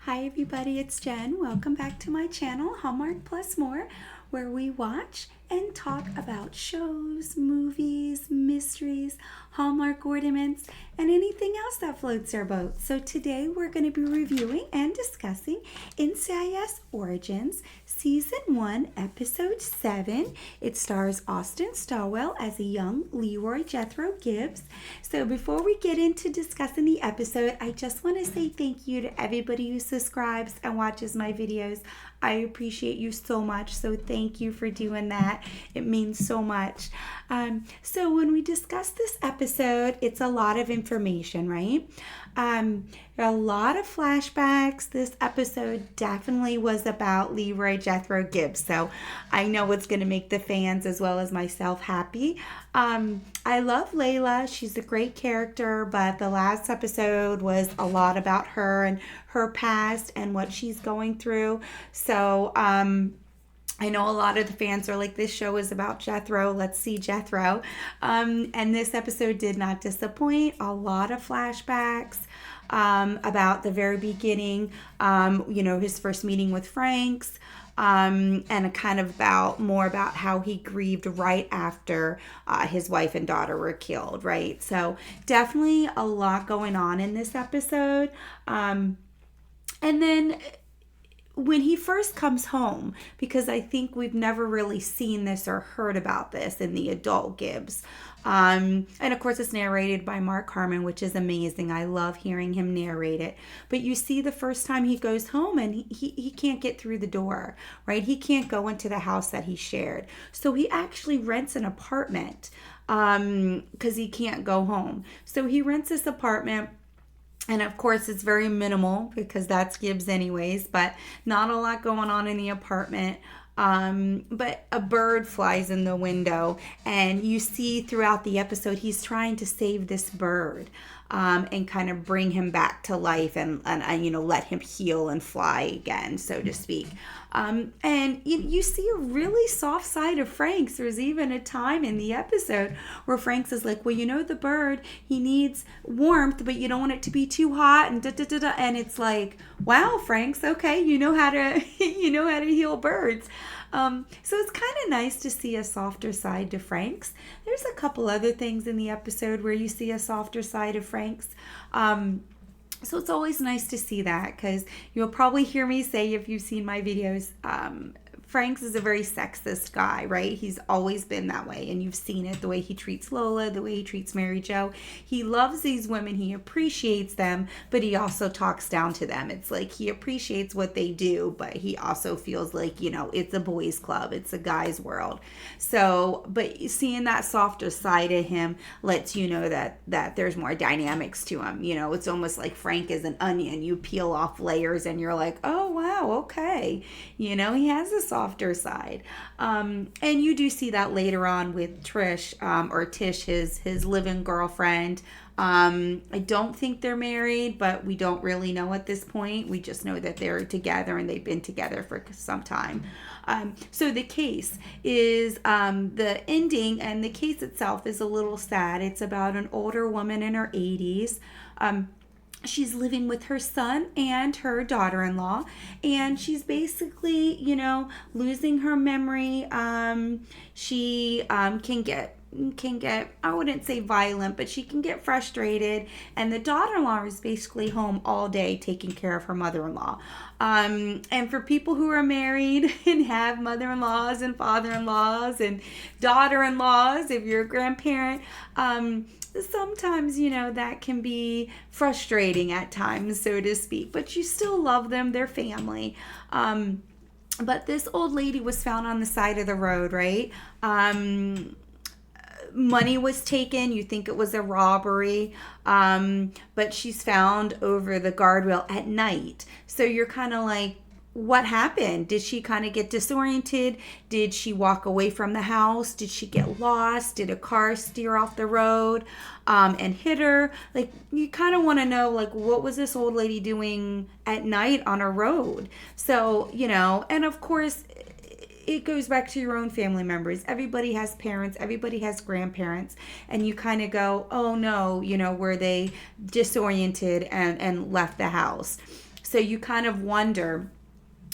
Hi everybody, it's Jen. Welcome back to my channel, Hallmark Plus More, where we watch and talk about shows, movies, mysteries, Hallmark ornaments, and anything else that floats our boat. So today we're going to be reviewing and discussing NCIS Origins, Season 1, Episode 7. It stars Austin Stowell as a young Leroy Jethro Gibbs. So before we get into discussing the episode, I just want to say thank you to everybody who subscribes and watches my videos. I appreciate you so much, so thank you for doing that. It means so much. So when we discuss this episode, it's a lot of information, right? There are a lot of flashbacks. This episode definitely was about Leroy Jethro Gibbs, so I know it's going to make the fans as well as myself happy. I love Layla. She's a great character, but the last episode was a lot about her and her past and what she's going through. So, I know a lot of the fans are like, this show is about Jethro. Let's see Jethro. And this episode did not disappoint. A lot of flashbacks about the very beginning, his first meeting with Frank's, and a kind of more about how he grieved right after his wife and daughter were killed, right? So definitely a lot going on in this episode. And then when he first comes home, because I think we've never really seen this or heard about this in the adult Gibbs. And of course it's narrated by Mark Harmon, which is amazing. I love hearing him narrate it. But you see the first time he goes home and he can't get through the door, right? He can't go into the house that he shared. So he actually rents an apartment because he can't go home. So he rents this apartment. And of course, it's very minimal because that's Gibbs anyways, but not a lot going on in the apartment. But a bird flies in the window, and you see throughout the episode, he's trying to save this bird and kind of bring him back to life and let him heal and fly again, so to speak. And you see a really soft side of Frank's. There's even a time in the episode where Frank's is like, well, the bird, he needs warmth, but you don't want it to be too hot and da-da-da-da. And it's like, wow, Frank's, okay, you know how to heal birds. So it's kind of nice to see a softer side to Frank's. There's a couple other things in the episode where you see a softer side of Frank's. So it's always nice to see that, because you'll probably hear me say, if you've seen my videos, Frank's is a very sexist guy, right? He's always been that way, and you've seen it, the way he treats Lola, the way he treats Mary Jo. He loves these women, he appreciates them, but he also talks down to them. It's like he appreciates what they do, but he also feels like, it's a boys' club, it's a guy's world. So, but seeing that softer side of him lets you know that there's more dynamics to him. It's almost like Frank is an onion. You peel off layers and you're like, oh, wow, okay. He has a softer side. And you do see that later on with Trish, or Tish, his live-in girlfriend. I don't think they're married, but we don't really know at this point. We just know that they're together and they've been together for some time. So the case is, the ending and the case itself is a little sad. It's about an older woman in her 80s. She's living with her son and her daughter-in-law, and she's basically, losing her memory. She can get, I wouldn't say violent, but she can get frustrated, and the daughter-in-law is basically home all day taking care of her mother-in-law. And for people who are married and have mother-in-laws and father-in-laws and daughter-in-laws, if you're a grandparent, sometimes, that can be frustrating at times, so to speak, but you still love them, they're family. But this old lady was found on the side of the road, right? Money was taken. You think it was a robbery, but she's found over the guardrail at night. So you're kind of like, what happened? Did she kind of get disoriented? Did she walk away from the house? Did she get lost? Did a car steer off the road and hit her? Like, you kind of want to know, like, what was this old lady doing at night on a road? So, and of course, it goes back to your own family members. Everybody has parents, everybody has grandparents, and you kind of go, oh no, were they disoriented and left the house? So you kind of wonder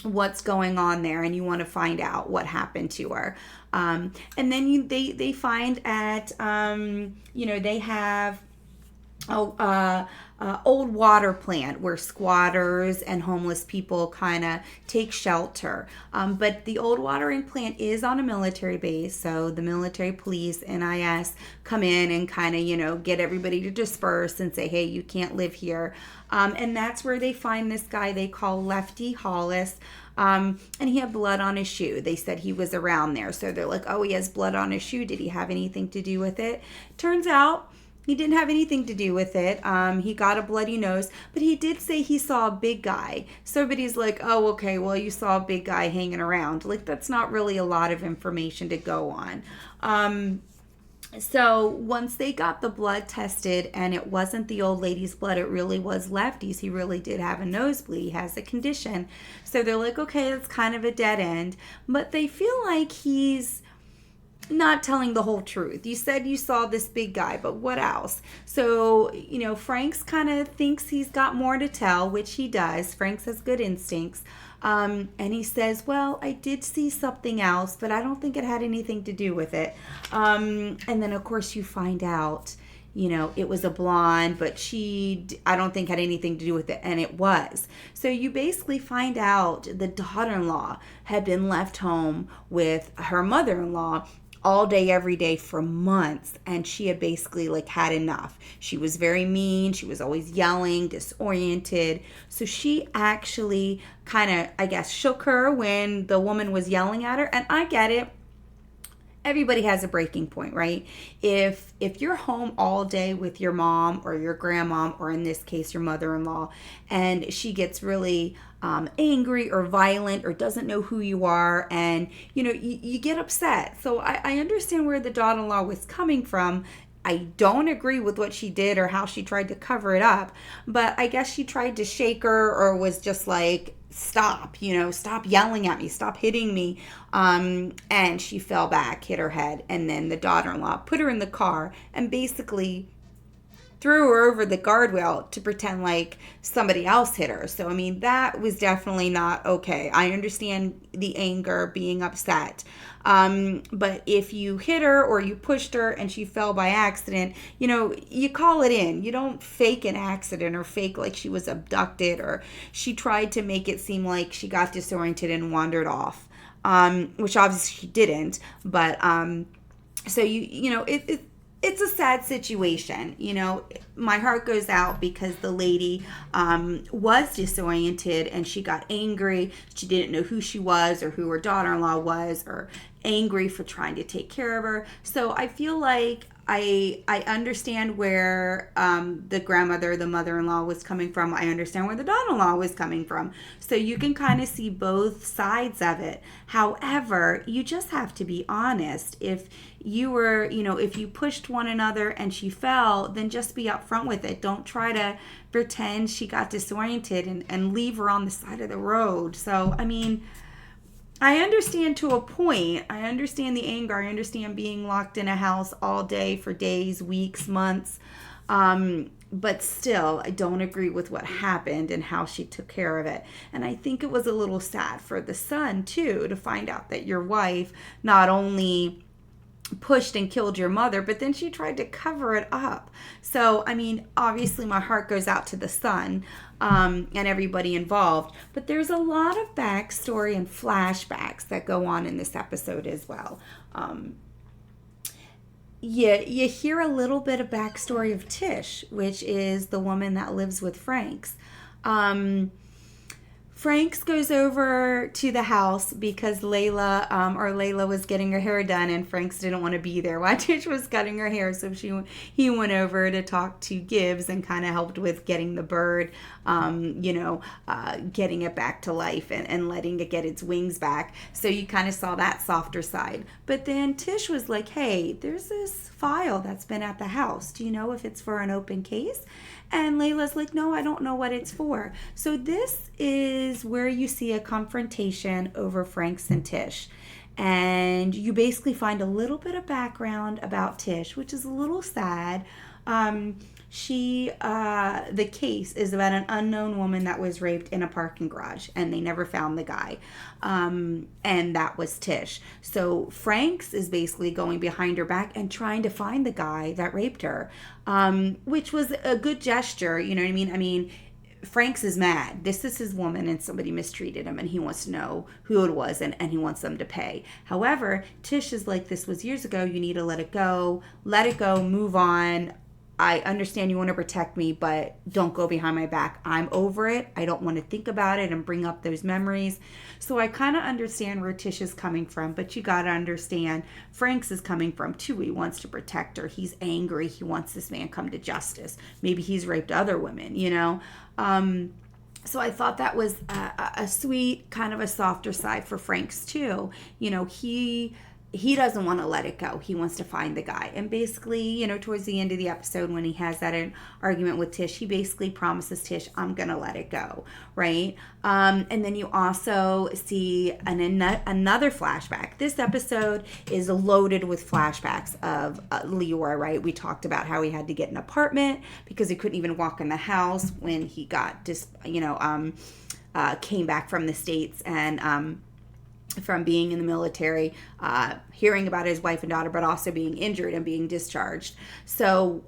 what's going on there, and you want to find out what happened to her. And then they find at they have old water plant where squatters and homeless people kind of take shelter. But the old watering plant is on a military base, so the military police, NIS, come in and kind of, get everybody to disperse and say, hey, you can't live here. And that's where they find this guy they call Lefty Hollis. And he had blood on his shoe. They said he was around there. So they're like, oh, he has blood on his shoe. Did he have anything to do with it? Turns out he didn't have anything to do with it. He got a bloody nose, but he did say he saw a big guy. So everybody's like, oh, okay, well, you saw a big guy hanging around. Like, that's not really a lot of information to go on. So once they got the blood tested and it wasn't the old lady's blood, it really was Lefty's. He really did have a nosebleed. He has a condition. So they're like, okay, it's kind of a dead end. But they feel like he's not telling the whole truth. You said you saw this big guy, but what else? So, Franks kind of thinks he's got more to tell, which he does. Franks has good instincts. And he says, well, I did see something else, but I don't think it had anything to do with it. And then, of course, you find out, it was a blonde, but I don't think had anything to do with it, and it was. So you basically find out the daughter-in-law had been left home with her mother-in-law all day, every day for months, and she had basically had enough. She was very mean. She was always yelling, disoriented. So she actually kind of, I guess, shook her when the woman was yelling at her. And I get it. Everybody has a breaking point, right? If you're home all day with your mom or your grandmom, or in this case, your mother-in-law, and she gets really angry or violent or doesn't know who you are, and you get upset. So I understand where the daughter-in-law was coming from. I don't agree with what she did or how she tried to cover it up, but I guess she tried to shake her, or was just like, stop, stop yelling at me, stop hitting me. And she fell back, hit her head, and then the daughter-in-law put her in the car and basically threw her over the guardrail to pretend like somebody else hit her. So, that was definitely not okay. I understand the anger, being upset. But if you hit her or you pushed her and she fell by accident, you call it in. You don't fake an accident or fake like she was abducted or she tried to make it seem like she got disoriented and wandered off, which obviously she didn't. But so it's a sad situation. My heart goes out because the lady was disoriented and she got angry. She didn't know who she was or who her daughter-in-law was, or angry for trying to take care of her. So I feel like I understand where the grandmother, the mother-in-law was coming from. I understand where the daughter-in-law was coming from. So you can kind of see both sides of it. However, you just have to be honest. If you were, if you pushed one another and she fell, then just be upfront with it. Don't try to pretend she got disoriented and leave her on the side of the road. So, I understand to a point. I understand the anger. I understand being locked in a house all day for days, weeks, months. But still, I don't agree with what happened and how she took care of it. And I think it was a little sad for the son, too, to find out that your wife not only pushed and killed your mother, but then she tried to cover it up. So, obviously my heart goes out to the son and everybody involved, but there's a lot of backstory and flashbacks that go on in this episode as well. You hear a little bit of backstory of Tish, which is the woman that lives with Franks. Franks goes over to the house because Layla was getting her hair done, and Franks didn't want to be there while Tish was cutting her hair. So he went over to talk to Gibbs and kind of helped with getting the bird, getting it back to life and letting it get its wings back. So you kind of saw that softer side. But then Tish was like, hey, there's this file that's been at the house. Do you know if it's for an open case? And Layla's like, no, I don't know what it's for. So this is where you see a confrontation over Franks and Tish. And you basically find a little bit of background about Tish, which is a little sad. the case is about an unknown woman that was raped in a parking garage, and they never found the guy. And that was Tish. So Franks is basically going behind her back and trying to find the guy that raped her, which was a good gesture. You know what I mean? I mean, Franks is mad. This is his woman and somebody mistreated him, and he wants to know who it was, and he wants them to pay. However, Tish is like, this was years ago. You need to let it go, move on. I understand you want to protect me, but don't go behind my back. I'm over it. I don't want to think about it and bring up those memories. So I kind of understand where Tish is coming from, but you got to understand Franks is coming from too. He wants to protect her. He's angry. He wants this man come to justice. Maybe he's raped other women, you know? So I thought that was a sweet, kind of a softer side for Franks too. You know, he doesn't want to let it go. He wants to find the guy. And basically, you know, towards the end of the episode, when he has that argument with Tish, he basically promises Tish, I'm going to let it go, right? And then you also see another flashback. This episode is loaded with flashbacks of Leroy, right? We talked about how he had to get an apartment because he couldn't even walk in the house when he got came back from the States and from being in the military, hearing about his wife and daughter, but also being injured and being discharged. So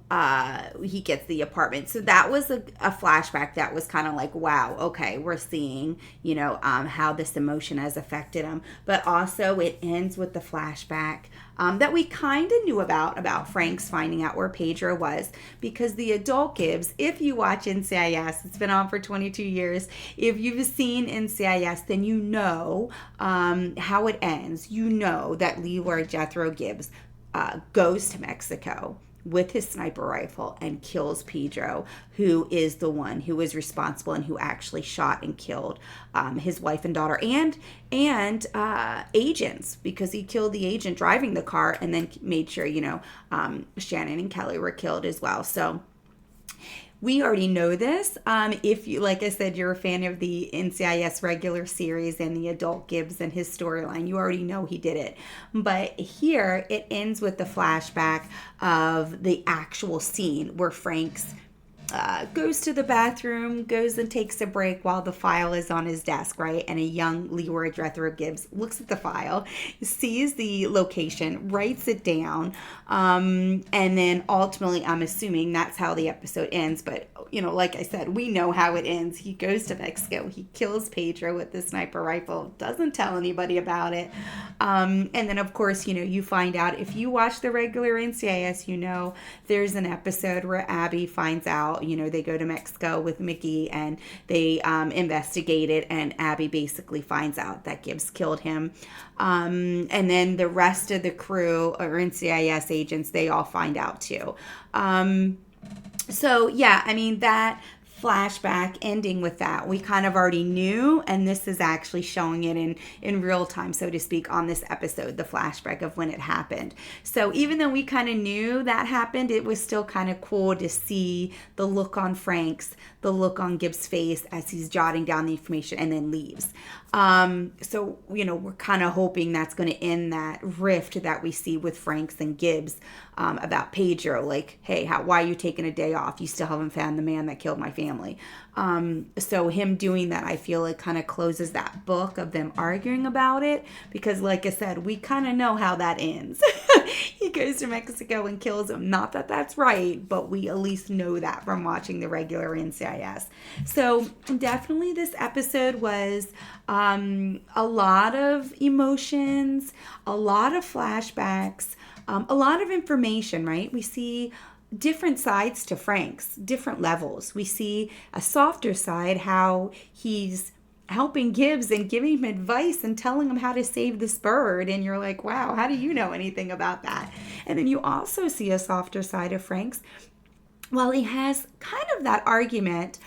he gets the apartment. So that was a flashback that was kind of like, wow, okay, we're seeing, you know, how this emotion has affected him. But also it ends with the flashback that we kind of knew about Frank's finding out where Pedro was, because the adult Gibbs, if you watch NCIS, it's been on for 22 years. If you've seen NCIS, then you know how it ends. You know that Leroy Jethro Gibbs goes to Mexico with his sniper rifle and kills Pedro, who is the one who is responsible and who actually shot and killed his wife and daughter and agents, because he killed the agent driving the car and then made sure, you know, Shannon and Kelly were killed as well. So we already know this. If you, like I said, you're a fan of the NCIS regular series and the adult Gibbs and his storyline, you already know he did it. But here it ends with the flashback of the actual scene where Frank's goes to the bathroom, goes and takes a break while the file is on his desk, right? And a young Leroy Jethro Gibbs looks at the file, sees the location, writes it down, and then ultimately, I'm assuming that's how the episode ends. But, you know, like I said, we know how it ends. He goes to Mexico. He kills Pedro with the sniper rifle, doesn't tell anybody about it. And then, of course, you know, you find out, if you watch the regular NCIS, you know, there's an episode where Abby finds out, you know, they go to Mexico with Mickey and they investigate it, and Abby basically finds out that Gibbs killed him. And then the rest of the crew or NCIS agents, they all find out too. So yeah, I mean, that flashback ending with that, we kind of already knew, and this is actually showing it in real time, so to speak, on this episode, the flashback of when it happened. So even though we kind of knew that happened, it was still kind of cool to see the look on Frank's, the look on Gibbs' face as he's jotting down the information and then leaves. So, you know, we're kind of hoping that's going to end that rift that we see with Franks and Gibbs about Pedro. Like, hey, why are you taking a day off? You still haven't found the man that killed my family. So him doing that, I feel like kind of closes that book of them arguing about it, because like I said, we kind of know how that ends. He goes to Mexico and kills him. Not that that's right, but we at least know that from watching the regular NCIS. So definitely this episode was a lot of emotions, a lot of flashbacks, a lot of information, right? We see different sides to Frank's, different levels. We see a softer side, how he's helping Gibbs and giving him advice and telling him how to save this bird. And you're like, wow, how do you know anything about that? And then you also see a softer side of Frank's. Well, he has kind of that argument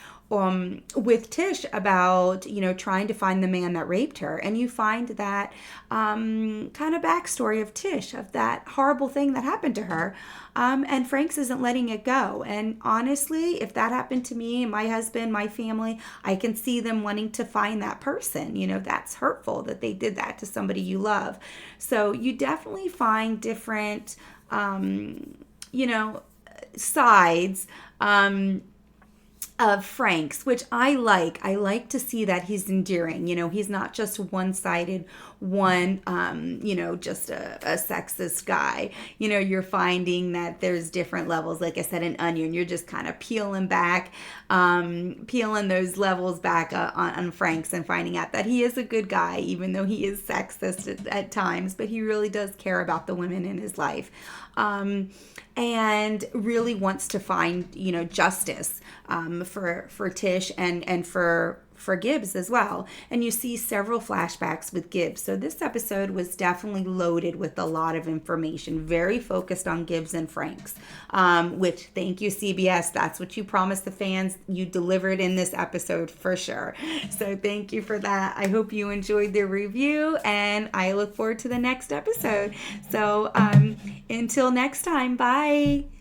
with Tish about, you know, trying to find the man that raped her. And you find that kind of backstory of Tish, of that horrible thing that happened to her. And Franks isn't letting it go. And honestly, if that happened to me, my husband, my family, I can see them wanting to find that person. You know, that's hurtful that they did that to somebody you love. So you definitely find different, you know, sides of Frank's, which I like. I like to see that he's endearing. He's not just one-sided, just a sexist guy. You're finding that there's different levels. Like I said, an onion, you're just kind of peeling those levels back on Frank's and finding out that he is a good guy, even though he is sexist at times, but he really does care about the women in his life. And really wants to find, justice for Tish and for Gibbs as well. And you see several flashbacks with Gibbs. So this episode was definitely loaded with a lot of information, very focused on Gibbs and Frank's, which, thank you, CBS. That's what you promised the fans. You delivered in this episode for sure. So thank you for that. I hope you enjoyed the review, and I look forward to the next episode. So until next time, bye.